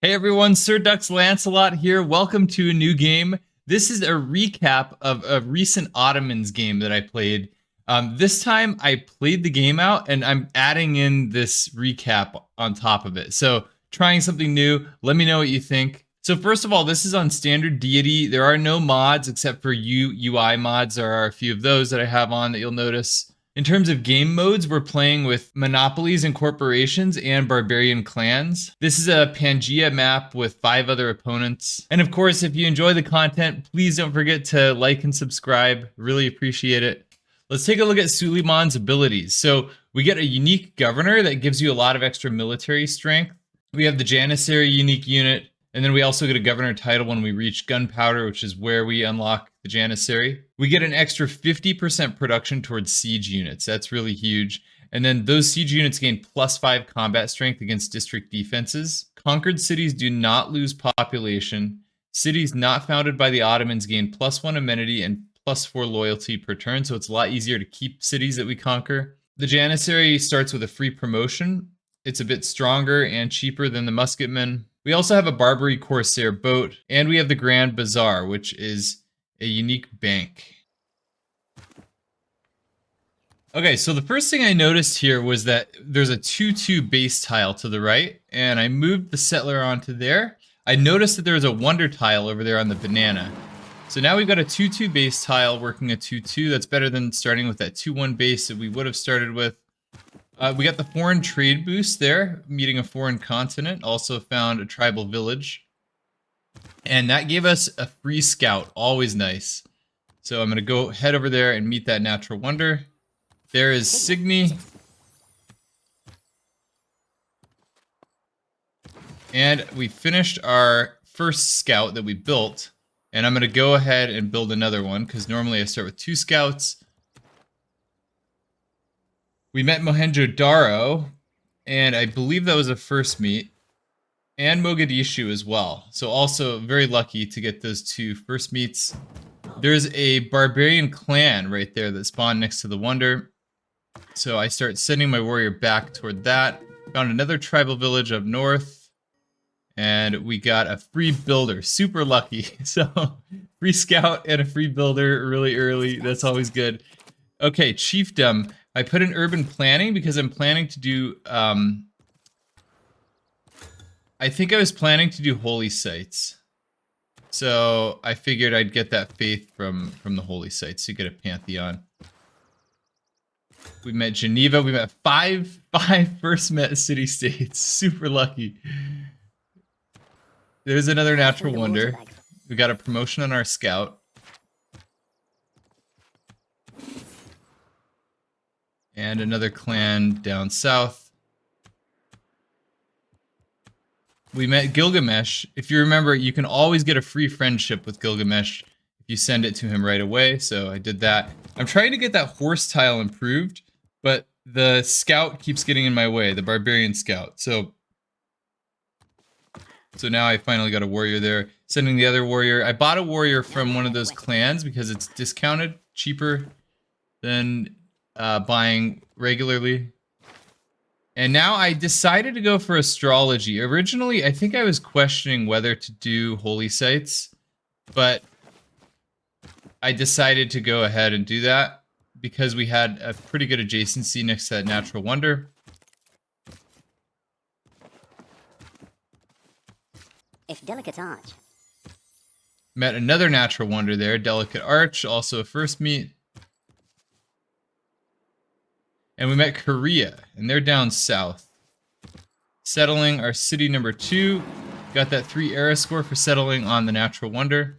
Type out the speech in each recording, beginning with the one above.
Hey everyone, Sir Dux Lancelot here. Welcome to a new game. This is a recap of a recent Ottomans game that I played. This time I played the game out and I'm adding in this recap on top of it. So trying something new. Let me know what you think. So first of all, this is on standard Deity. There are no mods except for UI mods. There are a few of those that I have on that you'll notice. In terms of game modes, we're playing with monopolies and corporations and barbarian clans. This is a Pangea map with 5 other opponents. And of course, if you enjoy the content, please don't forget to like and subscribe. Really appreciate it. Let's take a look at Suleiman's abilities. So we get a unique governor that gives you a lot of extra military strength. We have the Janissary unique unit, and then we also get a governor title when we reach gunpowder, which is where we unlock the Janissary. We get an extra 50% production towards siege units. That's really huge. And then those siege units gain +5 combat strength against district defenses. Conquered cities do not lose population. Cities not founded by the Ottomans gain +1 amenity and +4 loyalty per turn, so it's a lot easier to keep cities that we conquer. The Janissary starts with a free promotion. It's a bit stronger and cheaper than the Musketmen. We also have a Barbary Corsair boat, and we have the Grand Bazaar, which is a unique bank. Okay, so the first thing I noticed here was that there's a 2-2 base tile to the right, and I moved the settler onto there. I noticed that there was a wonder tile over there on the banana. So now we've got a 2-2 base tile working a 2-2. That's better than starting with that 2-1 base that we would have started with. We got the foreign trade boost there, meeting a foreign continent. Also found a tribal village. And that gave us a free scout, always nice. So I'm going to go head over there and meet that natural wonder. There is Signy. And we finished our first scout that we built. And I'm going to go ahead and build another one, because normally I start with 2 scouts. We met Mohenjo-Daro, and I believe that was a first meet, and Mogadishu as well. So also very lucky to get those 2 first meets. There's a barbarian clan right there that spawned next to the wonder. So I start sending my warrior back toward that. Found another tribal village up north, and we got a free builder. Super lucky. So free scout and a free builder really early. That's always good. Okay, chiefdom. I put in urban planning because I'm planning to do, I think I was planning to do holy sites. So I figured I'd get that faith from the holy sites to get a pantheon. We met Geneva. We met five first met city-states. Super lucky. There's another natural wonder. We got a promotion on our scout. And another clan down south. We met Gilgamesh. If you remember, you can always get a free friendship with Gilgamesh if you send it to him right away. So I did that. I'm trying to get that horse tile improved, but the scout keeps getting in my way, the barbarian scout. So now I finally got a warrior there. Sending the other warrior. I bought a warrior from one of those clans because it's discounted, cheaper than buying regularly. And now I decided to go for astrology. Originally, I think I was questioning whether to do holy sites, but I decided to go ahead and do that because we had a pretty good adjacency next to that natural wonder. If delicate arch. Met another natural wonder there, delicate arch, also a first meet. And we met Korea, and they're down south. Settling our city number 2. Got that 3 era score for settling on the natural wonder.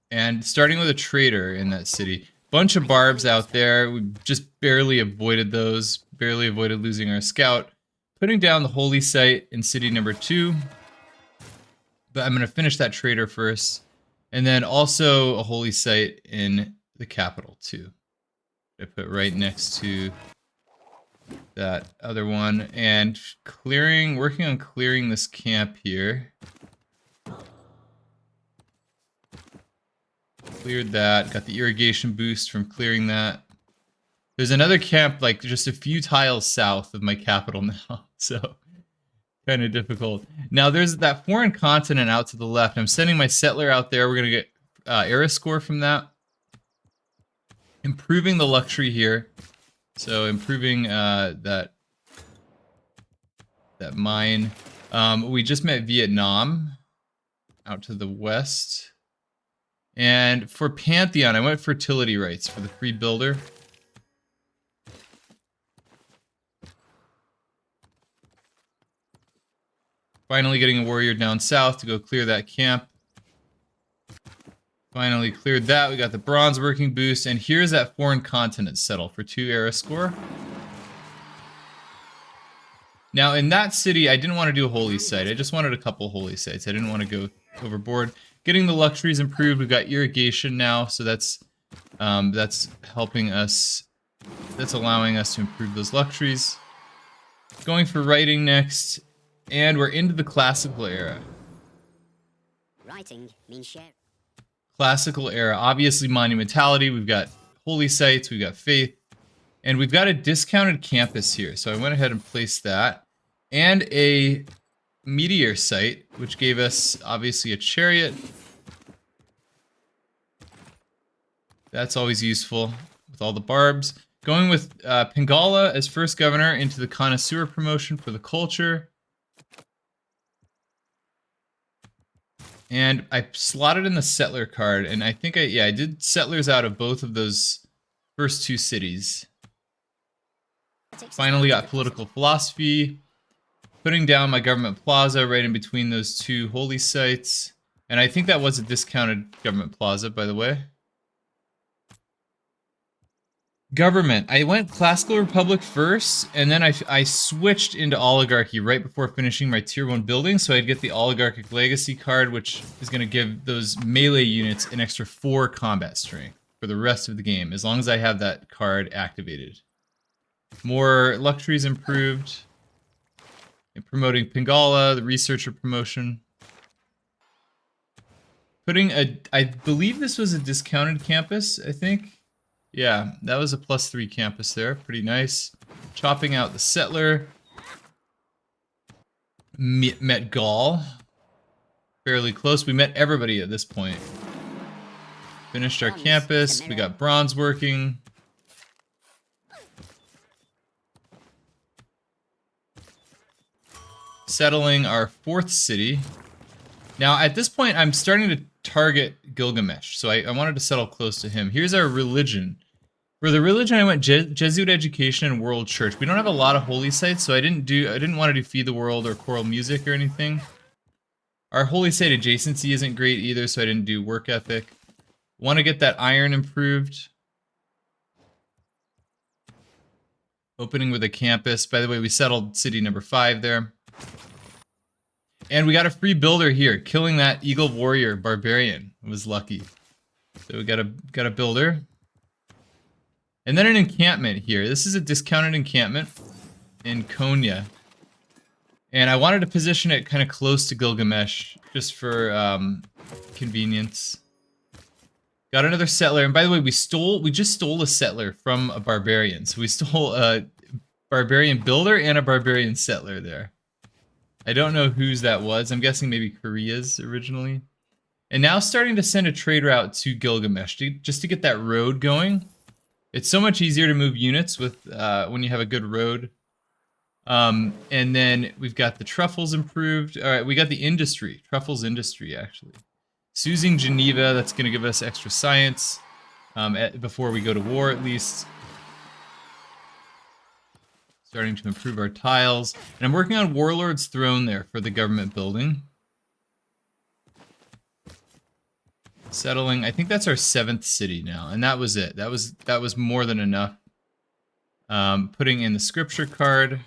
And starting with a trader in that city. Bunch of barbs out there. We just barely avoided those. Barely avoided losing our scout. Putting down the holy site in city number 2. But I'm going to finish that trader first. And then also a holy site in the capital too. I put right next to that other one. And working on clearing this camp here. Cleared that. Got the irrigation boost from clearing that. There's another camp like just a few tiles south of my capital now, so kind of difficult. Now there's that foreign continent out to the left. I'm sending my settler out there. We're gonna get era score from that. Improving the luxury here, so improving that mine. We just met Vietnam out to the west. And for Pantheon, I went fertility rights for the free builder. Finally getting a warrior down south to go clear that camp. Finally cleared that. We got the bronze working boost. And here's that foreign continent settle for 2 era score. Now in that city, I didn't want to do a holy site. I just wanted a couple holy sites. I didn't want to go overboard. Getting the luxuries improved. We've got irrigation now, so that's helping us. That's allowing us to improve those luxuries. Going for writing next, and we're into the classical era. Writing means share. Classical era, obviously monumentality. We've got holy sites. We've got faith, and we've got a discounted campus here. So I went ahead and placed that, and a meteor site, which gave us obviously a chariot. That's always useful with all the barbs. Going with Pingala as first governor into the connoisseur promotion for the culture. And I slotted in the settler card, and I think I did settlers out of both of those first 2 cities. Finally got political philosophy. Putting down my government plaza right in between those 2 holy sites. And I think that was a discounted government plaza, by the way. Government. I went Classical Republic first, and then I switched into Oligarchy right before finishing my Tier 1 building, so I'd get the Oligarchic Legacy card, which is going to give those melee units an extra 4 combat strength for the rest of the game, as long as I have that card activated. More luxuries improved. And promoting Pingala, the researcher promotion. Putting I believe this was a discounted campus, I think. Yeah, that was a +3 campus there. Pretty nice. Chopping out the settler. Met Gaul. Fairly close. We met everybody at this point. Finished our campus. We got bronze working. Settling our 4th city. Now, at this point, I'm starting to target Gilgamesh, so I wanted to settle close to him. Here's our religion. For the religion, I went Jesuit education and world church. We don't have a lot of holy sites, so I didn't want to do feed the world or choral music or anything. Our holy site adjacency isn't great either, so I didn't do work ethic. Want to get that iron improved. Opening with a campus. By the way, we settled city number 5 there. And we got a free builder here, killing that Eagle Warrior Barbarian. It was lucky. So we got a builder. And then an encampment here. This is a discounted encampment in Konya. And I wanted to position it kind of close to Gilgamesh, just for convenience. Got another settler. And by the way, we just stole a settler from a barbarian. So we stole a barbarian builder and a barbarian settler there. I don't know whose that was. I'm guessing maybe Korea's originally. And now starting to send a trade route to Gilgamesh just to get that road going. It's so much easier to move units with when you have a good road. And then we've got the truffles improved. All right, we got the industry. Truffles industry, actually. Using Geneva, that's going to give us extra science before we go to war, at least. Starting to improve our tiles. And I'm working on Warlord's Throne there for the government building. Settling, I think that's our 7th city now, and that was it. That was more than enough. Putting in the scripture card,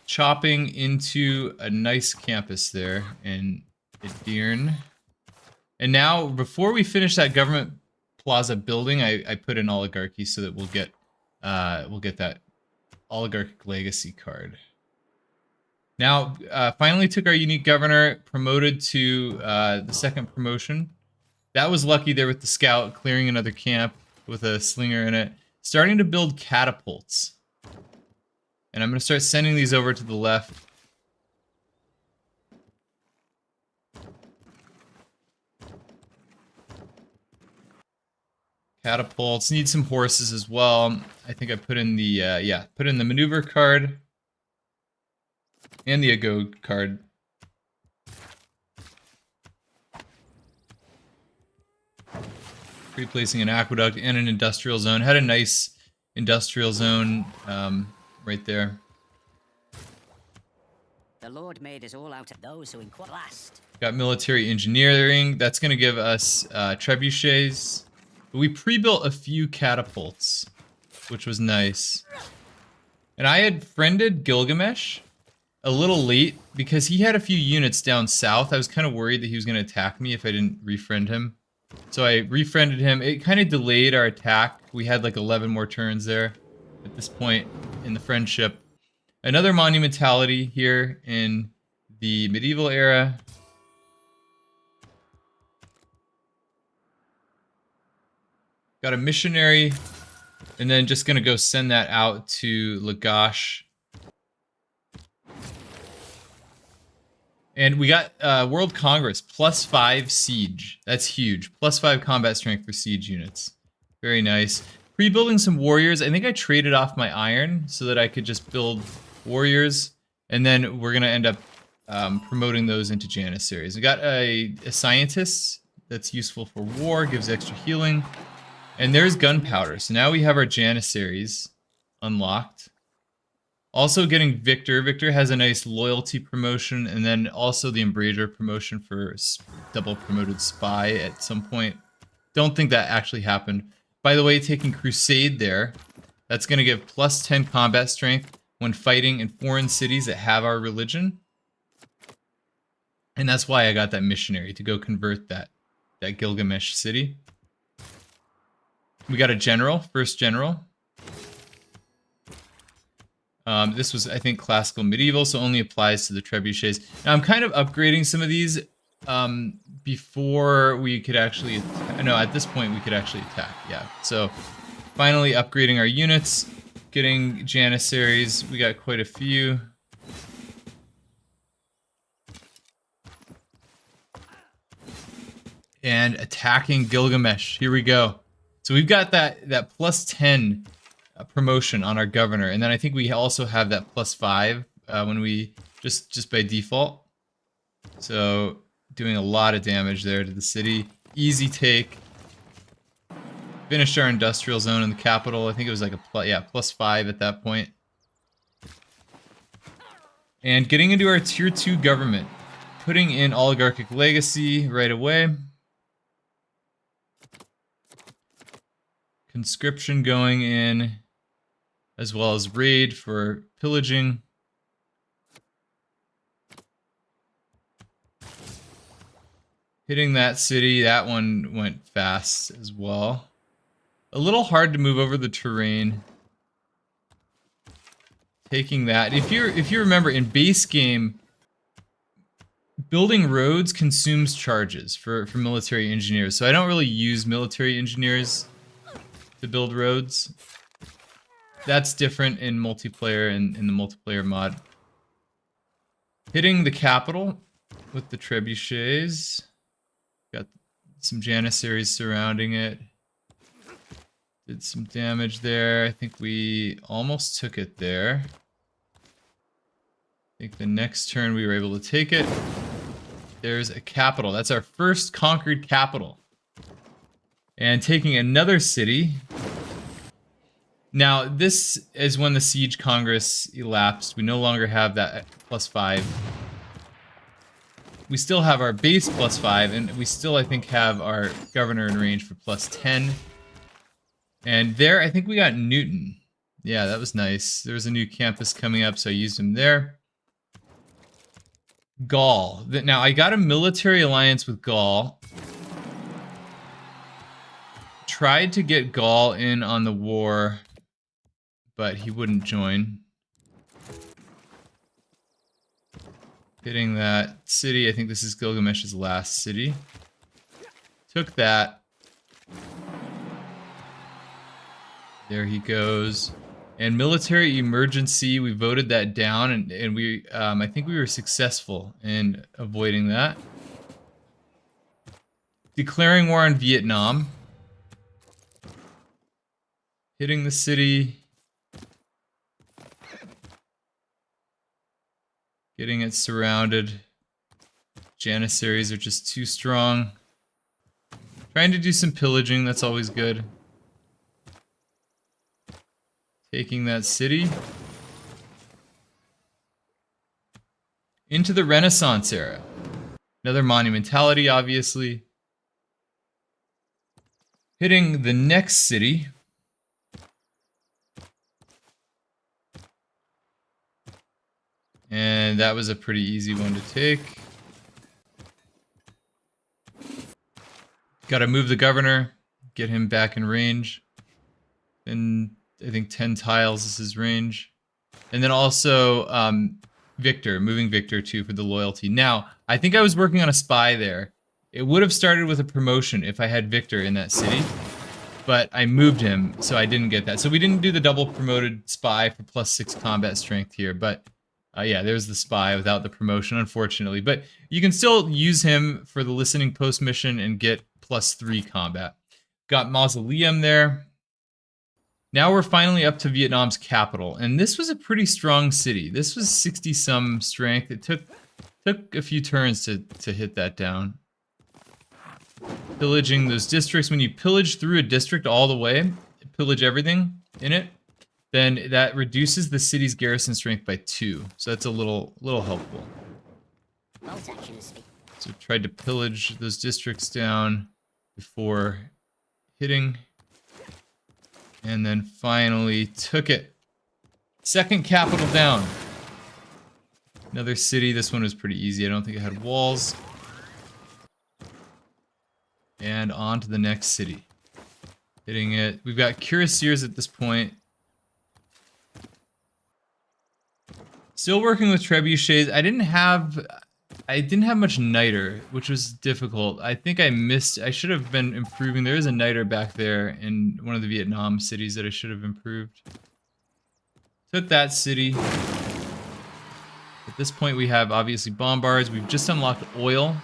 chopping into a nice campus there in Edirne. And now, before we finish that government plaza building, I put in oligarchy so that we'll get that oligarchic legacy card. Now, finally took our unique governor, promoted to the 2nd promotion. That was lucky there with the scout, clearing another camp with a slinger in it. starting to build catapults. And I'm going to start sending these over to the left. Catapults. Need some horses as well. I think I put in the, put in the maneuver card. And the ago card. Replacing an aqueduct and an industrial zone. Had a nice industrial zone right there. The Lord made us all out of those who inquire last. Got military engineering. That's going to give us trebuchets. We pre-built a few catapults, which was nice. And I had friended Gilgamesh a little late because he had a few units down south. I was kind of worried that he was going to attack me if I didn't refriend him. So I refriended him. It kind of delayed our attack. We had like 11 more turns there at this point in the friendship. Another monumentality here in the medieval era. Got a missionary, and then just gonna go send that out to Lagash. And we got World Congress, +5 siege. That's huge. +5 combat strength for siege units. Very nice. Pre-building some warriors. I think I traded off my iron so that I could just build warriors. And then we're going to end up promoting those into Janissaries. We got a scientist that's useful for war, gives extra healing. And there's gunpowder. So now we have our Janissaries unlocked. Also getting Victor. Victor has a nice loyalty promotion, and then also the Embracer promotion for double promoted spy at some point. Don't think that actually happened. By the way, taking Crusade there, that's going to give +10 combat strength when fighting in foreign cities that have our religion. And that's why I got that missionary, to go convert that Gilgamesh city. We got a general, first general. This was, I think, classical medieval, so only applies to the trebuchets. Now, I'm kind of upgrading some of these before we could actually... No, at this point, we could actually attack, yeah. So, finally upgrading our units, getting Janissaries. We got quite a few. And attacking Gilgamesh. Here we go. So we've got that +10 promotion on our governor, and then I think we also have that +5 when we just by default. So doing a lot of damage there to the city. Easy take. Finished our industrial zone in the capital. I think it was like a +5 at that point. And getting into our tier 2 government, putting in oligarchic legacy right away. Conscription going in, as well as raid for pillaging. Hitting that city, that one went fast as well. A little hard to move over the terrain. Taking that. If you remember, in base game, building roads consumes charges for military engineers. So I don't really use military engineers to build roads. That's different in multiplayer and in the multiplayer mod. Hitting the capital with the trebuchets. Got some Janissaries surrounding it. Did some damage there. I think we almost took it there. I think the next turn we were able to take it. There's a capital. That's our first conquered capital. And taking another city. Now, this is when the Siege Congress elapsed. We no longer have that +5. We still have our base +5, and we still, I think, have our governor in range for +10. And there, I think we got Newton. Yeah, that was nice. There was a new campus coming up, so I used him there. Gaul. Now, I got a military alliance with Gaul. Tried to get Gaul in on the war, but he wouldn't join. Hitting that city. I think this is Gilgamesh's last city. Took that. There he goes. And military emergency, we voted that down, and we I think we were successful in avoiding that. Declaring war on Vietnam. Hitting the city. Getting it surrounded. Janissaries are just too strong. Trying to do some pillaging, that's always good. Taking that city. Into the Renaissance era. Another monumentality, obviously. Hitting the next city. And that was a pretty easy one to take. Got to move the governor, get him back in range. And I think 10 tiles is his range. And then also Victor, moving Victor too for the loyalty. Now, I think I was working on a spy there. It would have started with a promotion if I had Victor in that city. But I moved him, so I didn't get that. So we didn't do the double promoted spy for +6 combat strength here. But yeah, there's the spy without the promotion, unfortunately. But you can still use him for the listening post mission and get +3 combat. Got Mausoleum there. Now we're finally up to Vietnam's capital. And this was a pretty strong city. This was 60-some strength. It took a few turns to hit that down. Pillaging those districts. When you pillage through a district all the way, pillage everything in it, then that reduces the city's garrison strength by 2. So that's a little helpful. So tried to pillage those districts down before hitting. And then finally took it. Second capital down. Another city. This one was pretty easy. I don't think it had walls. And on to the next city. Hitting it. We've got cuirassiers at this point. Still working with trebuchets. I didn't have much niter, which was difficult. I think I missed. I should have been improving. There is a niter back there in one of the Vietnam cities that I should have improved. Took that city. At this point, we have obviously bombards. We've just unlocked oil.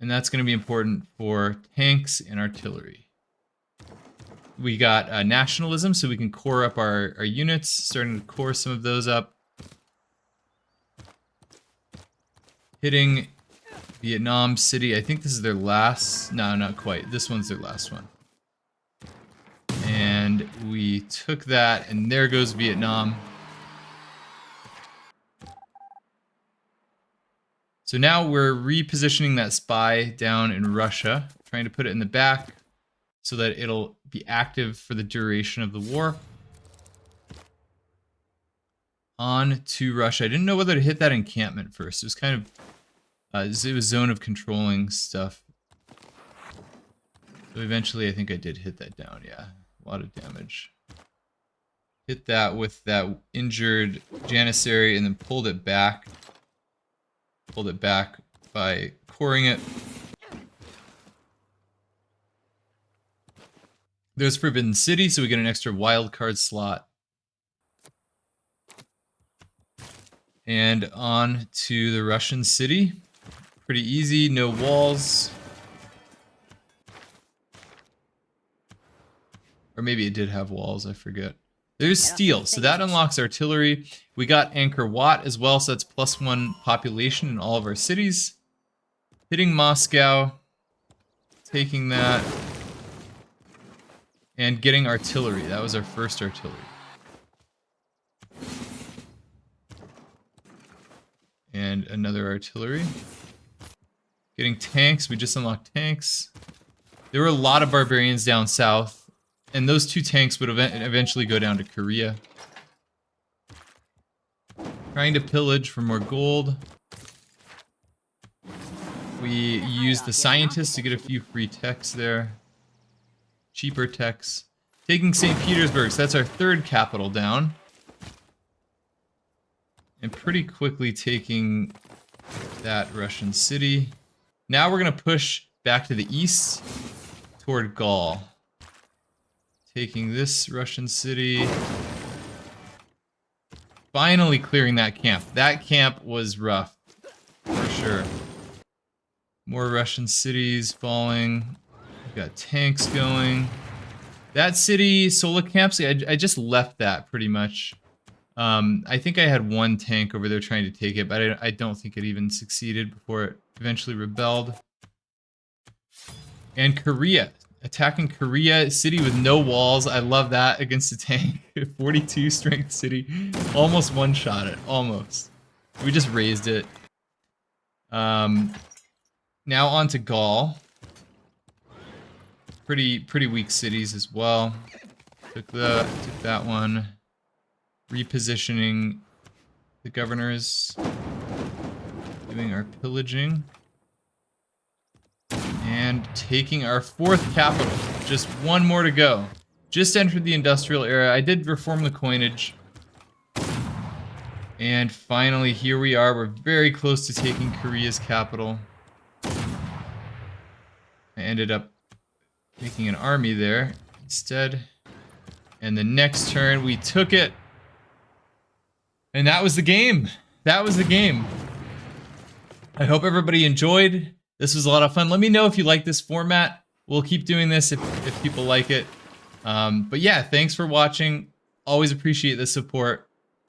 And that's going to be important for tanks and artillery. We got nationalism, so we can core up our units. Starting to core some of those up. Hitting Vietnam City. I think this is their last. No, not quite. This one's their last one. And we took that, and there goes Vietnam. So now we're repositioning that spy down in Russia, trying to put it in the back so that it'll be active for the duration of the war. On to Russia. I didn't know whether to hit that encampment first. It was kind of, it was zone of controlling stuff. So eventually I think I did hit that down, yeah. A lot of damage. Hit that with that injured Janissary and then pulled it back. Pulled it back by coring it. There's Forbidden City, so we get an extra wild card slot. And on to the Russian city. Pretty easy, no walls. Or maybe it did have walls, I forget. There's steel, so that unlocks artillery. We got Angkor Wat as well, so that's +1 population in all of our cities. Hitting Moscow. Taking that. And getting artillery. That was our first artillery. And another artillery. Getting tanks. We just unlocked tanks. There were a lot of barbarians down south. And those 2 tanks would eventually go down to Korea. Trying to pillage for more gold. We used the scientists to get a few free techs there. Cheaper techs. Taking St. Petersburg, so that's our 3rd capital down. And pretty quickly taking that Russian city. Now we're going to push back to the east toward Gaul. taking this Russian city. Finally clearing that camp. That camp was rough, for sure. More Russian cities falling. We've got tanks going. That city, Sola Camps, I just left that pretty much. I think I had one tank over there trying to take it, but I don't think it even succeeded before it eventually rebelled. And Korea. Attacking Korea, city with no walls. I love that against a tank. 42 strength city. Almost one-shot it. Almost. We just raised it. Now on to Gaul. Pretty weak cities as well. Took that one. Repositioning the governors. Doing our pillaging. And taking our 4th capital. Just one more to go. Just entered the industrial era. I did reform the coinage. And finally, here we are. We're very close to taking Korea's capital. I ended up making an army there instead. And the next turn, we took it. And that was the game. That was the game. I hope everybody enjoyed. This was a lot of fun. Let me know if you like this format. We'll keep doing this if people like it. But yeah, thanks for watching. Always appreciate the support.